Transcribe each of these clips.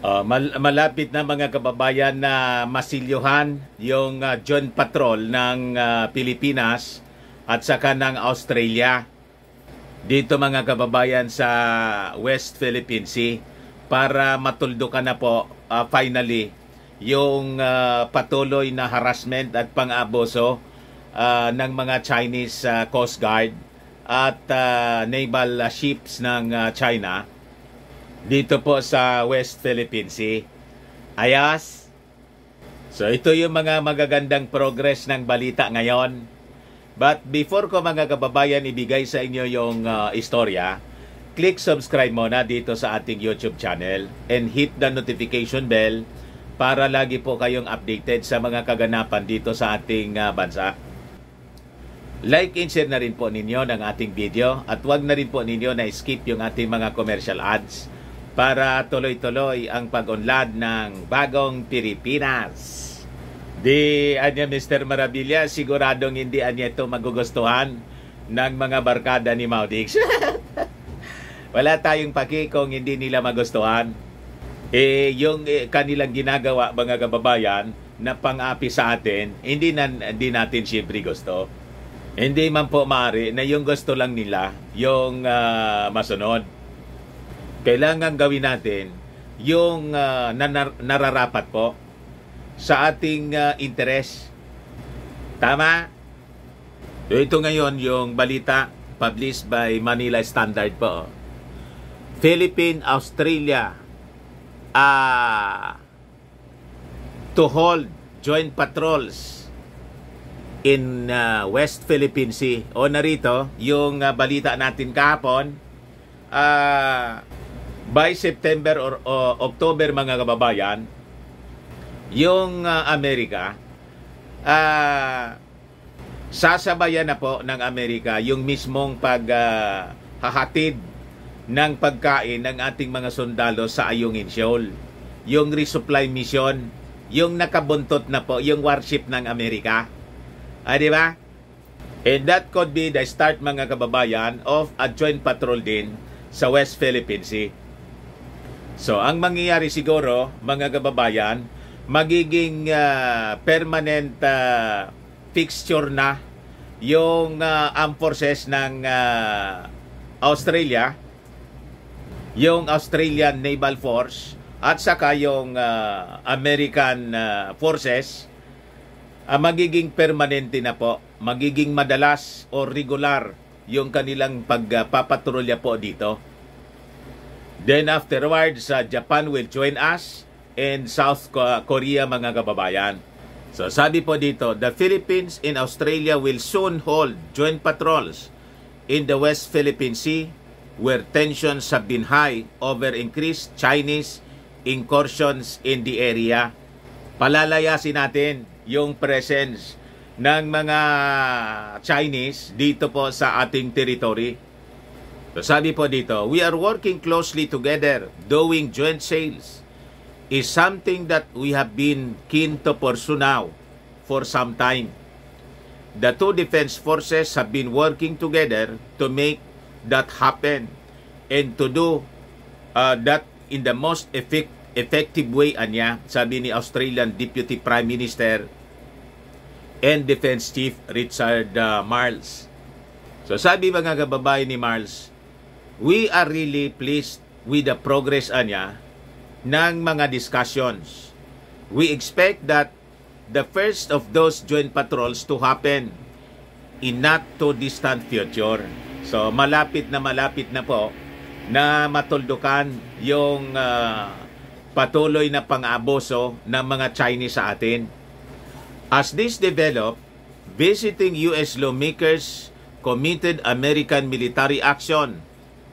Malapit na mga kababayan na masilyuhan yung Joint Patrol ng Pilipinas at saka ng Australia dito mga kababayan sa West Philippine Sea para matuldukan na po finally yung patuloy na harassment at pang-abuso ng mga Chinese Coast Guard at naval ships ng China dito po sa West Philippine Sea. Ayos. So ito yung mga magagandang progress ng balita ngayon. But before ko mga kababayan ibigay sa inyo yung istorya, click subscribe muna dito sa ating YouTube channel and hit the notification bell para lagi po kayong updated sa mga kaganapan dito sa ating bansa. Like and share na rin po ninyo ng ating video at huwag na rin po ninyo na skip yung ating mga commercial ads para tuloy-tuloy ang pag-unlad ng bagong Pilipinas. Di anya Mr. Marabilia, siguradong hindi anya ito magugustuhan ng mga barkada ni Maudix. Wala tayong paki kung hindi nila magustuhan. Yung kanilang ginagawa mga kababayan na pang-api sa atin, hindi natin siyempre gusto. Hindi man po maaari na yung gusto lang nila yung masunod. Kailangan gawin natin yung nararapat po sa ating interes. Tama? So ito ngayon yung balita published by Manila Standard po. Philippine-Australia to hold joint patrols in West Philippine Sea. O narito yung balita natin kahapon. By September or October mga kababayan, yung Amerika, sasabayan na po ng Amerika yung mismong paghahatid ng pagkain ng ating mga sundalo sa Ayungin Shoal. Yung resupply mission, yung nakabuntot na po, yung warship ng Amerika. Di ba? And that could be the start mga kababayan of a joint patrol din sa West Philippine Sea. So, ang mangyayari siguro, mga kababayan, magiging permanent fixture na yung armed forces ng Australia, yung Australian Naval Force, at saka yung American forces, magiging permanente na po, magiging madalas o regular yung kanilang pagpapatrolya po dito. Then afterwards, Japan will join us and South Korea mga kababayan. So sabi po dito, the Philippines and Australia will soon hold joint patrols in the West Philippine Sea where tensions have been high over increased Chinese incursions in the area. Palalayasin natin yung presence ng mga Chinese dito po sa ating territory. So sabi po dito, we are working closely together, doing joint sales is something that we have been keen to pursue now for some time. The two defense forces have been working together to make that happen and to do that in the most effective way, anya, sabi ni Australian Deputy Prime Minister and Defense Chief Richard Marles. So sabi mga kababayan ni Marles, we are really pleased with the progress anya ng mga discussions. We expect that the first of those joint patrols to happen in not too distant future. So malapit na po na matuldukan yung patuloy na pang-abuso ng mga Chinese sa atin. As this develop, visiting US lawmakers committed American military action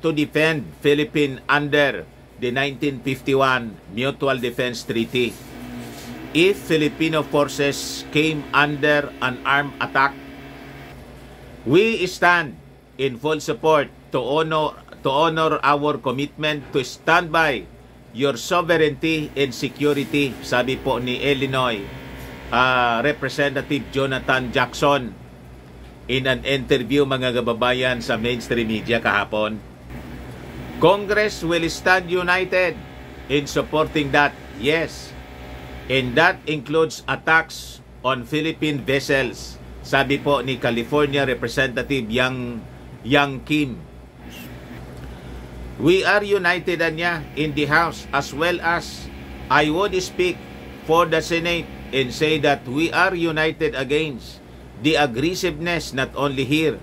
to defend Philippines under the 1951 Mutual Defense Treaty. If Filipino forces came under an armed attack, we stand in full support to honor our commitment to stand by your sovereignty and security, sabi po ni Illinois Representative Jonathan Jackson in an interview mga kababayan sa mainstream media kahapon. Congress will stand united in supporting that. Yes. And that includes attacks on Philippine vessels. Sabi po ni California Representative Yang Kim. We are united anya in the House as well as I would speak for the Senate and say that we are united against the aggressiveness not only here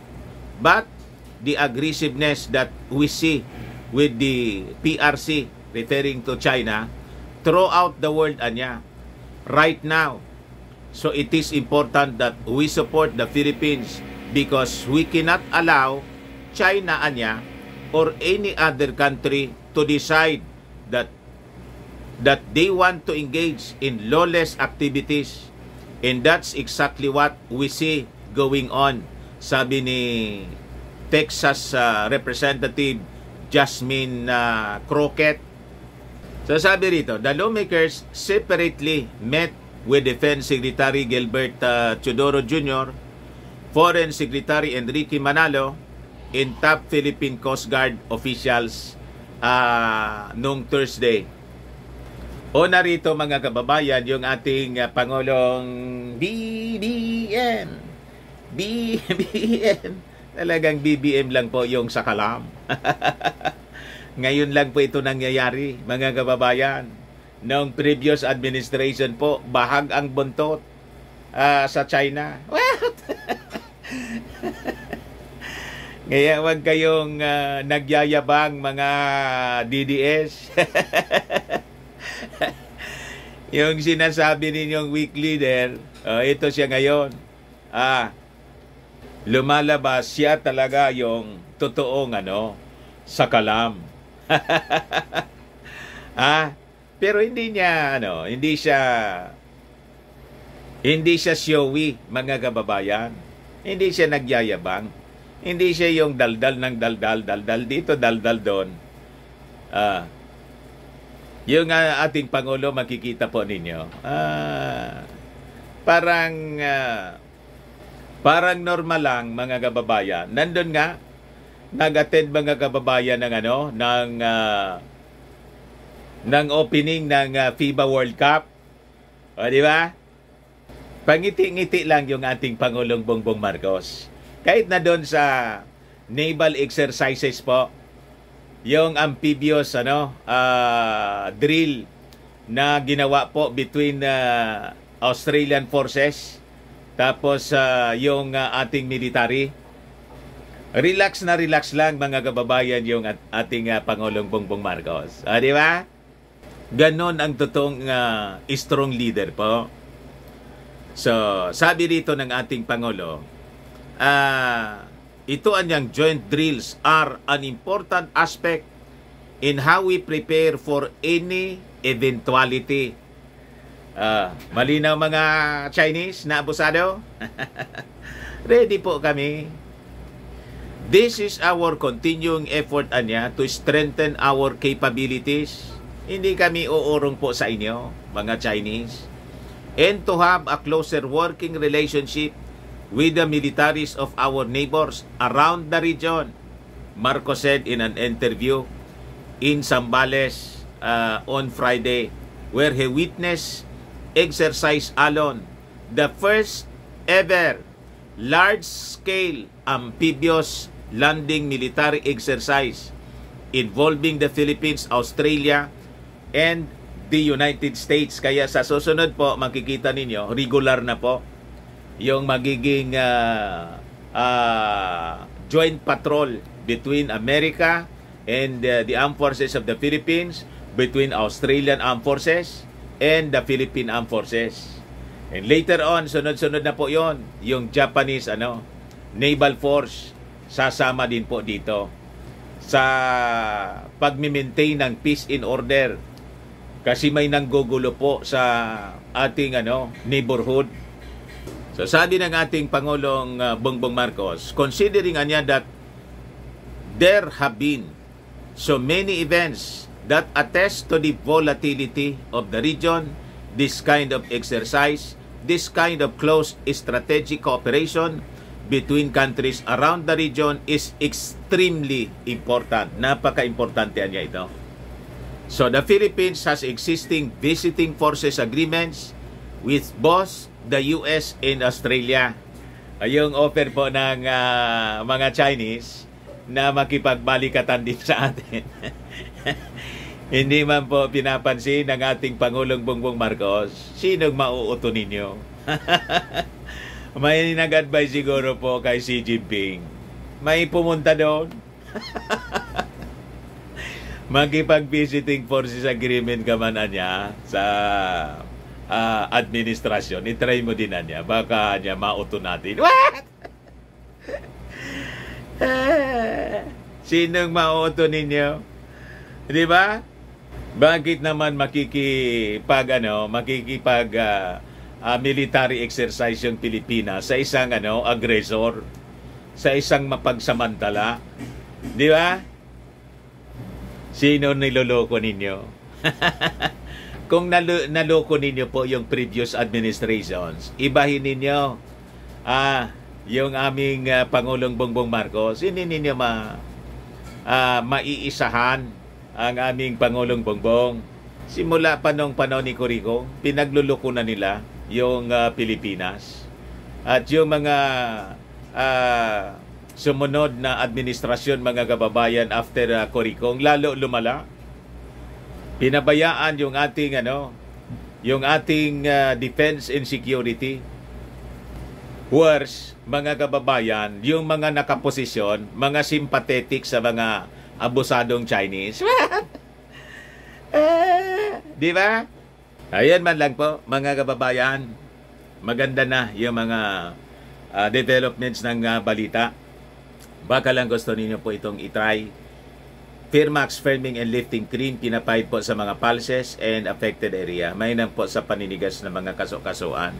but the aggressiveness that we see with the PRC, referring to China, throughout the world anya right now. So it is important that we support the Philippines because we cannot allow China anya or any other country to decide that they want to engage in lawless activities, and that's exactly what we see going on. Sabi ni Texas Representative Jasmine Crockett. So sabi rito, the lawmakers separately met with Defense Secretary Gilbert Teodoro Jr., Foreign Secretary Enrique Manalo, and top Philippine Coast Guard officials noong Thursday. O narito mga kababayan, yung ating Pangulong BBM. Talagang BBM lang po yung sa kalam. Ngayon lang po ito nangyayari, mga kababayan. Noong previous administration po, bahag ang buntot sa China. What? Kaya wag kayong nagyayabang mga DDS. Yung sinasabi ninyong weak leader, ito siya ngayon. Lumalabas siya talaga yung totoong sa kalam. Pero hindi siya showy, mga kababayan. Hindi siya nagyayabang. Hindi siya yung daldal ng daldal dito, daldal doon. Yung ating Pangulo, makikita po ninyo. Parang normal lang, mga kababayan. Nandun nga, nag-attend mga kababayan ng opening ng FIBA World Cup. O, di ba? Pangiti-ngiti lang yung ating Pangulong Bongbong Marcos. Kahit na doon sa naval exercises po, yung amphibious drill na ginawa po between Australian forces tapos yung ating military. Relax lang mga kababayan yung ating Pangulong Bongbong Marcos. Di ba? Ganon ang totoong strong leader po. So, sabi dito ng ating Pangulo, ito anyang joint drills are an important aspect in how we prepare for any eventuality. Malinaw mga Chinese na abusado? Ready po kami. This is our continuing effort to strengthen our capabilities. Hindi kami uurong po sa inyo, mga Chinese. And to have a closer working relationship with the militaries of our neighbors around the region, Marcos said in an interview in Zambales on Friday, where he witnessed Exercise Alon, the first ever large-scale amphibious landing military exercise involving the Philippines, Australia, and the United States. Kaya sa susunod po, makikita ninyo, regular na po yung magiging joint patrol between America and the Armed Forces of the Philippines, between Australian Armed Forces and the Philippine Armed Forces. And later on, sunod-sunod na po yon, yung Japanese Naval Force sasama din po dito sa pag-maintain ng peace and order. Kasi may nanggugulo po sa ating neighborhood. So sabi ng ating Pangulong Bongbong Marcos, considering that there have been so many events that attest to the volatility of the region, this kind of exercise, this kind of close strategic cooperation between countries around the region is extremely important. Napaka-importante niya ito. So the Philippines has existing visiting forces agreements with both the US and Australia. Yung offer po ng mga Chinese na makipagbalikatan din sa atin. Hindi man po pinapansin ng ating Pangulong Bongbong Marcos, sinong mauuto ninyo? May nag-advise siguro po kay Xi Jinping. May pumunta doon. Makipag-visiting forces agreement ka man niya sa administrasyon. I-try mo din niya. Baka niya mauto natin. What? Sinong mauto ninyo? Di ba? Bakit naman military exercise yung Pilipinas sa isang aggressor, sa isang mapagsamantala? Di ba? Sino niloloko ninyo? Kung naloko ninyo po yung previous administrations, ibahin ninyo yung aming Pangulong Bongbong Marcos. Hindi ninyo maiisahan ang aming Pangulong Bongbong. Simula pa nung panahon ni Corico, pinagluloko na nila yung Pilipinas. At yung mga sumunod na administrasyon, mga kababayan, after Corico, lalo lumala. Pinabayaan yung ating defense and security. Worse, mga kababayan, yung mga nakaposisyon, mga sympathetic sa mga abusadong Chinese. Di ba? Ayan man lang po, mga kababayan. Maganda na yung mga developments ng balita. Baka lang gusto ninyo po itong itry. Firmax Firming and Lifting Cream, pinapahid po sa mga pulses and affected area. Mainam po sa paninigas ng mga kaso-kasuan.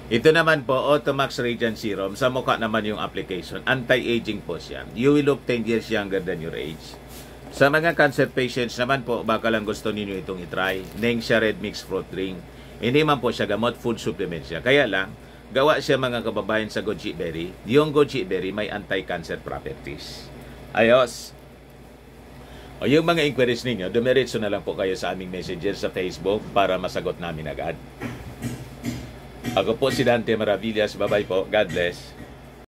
Ito naman po, Automax Radiant Serum. Sa mukha naman yung application. Anti-aging po siya. You will look 10 years younger than your age. Sa mga cancer patients naman po, baka lang gusto ninyo itong itry. Nengxia Red Mix Fruit Drink. Hindi man po siya gamot, food supplement siya. Kaya lang, gawa siya mga kababayan sa goji berry. Yung goji berry may anti-cancer properties. Ayos. O yung mga inquiries ninyo, dumiretso na lang po kayo sa aming messenger sa Facebook para masagot namin agad. Ako po si Dante Maravillas. Bye-bye po. God bless.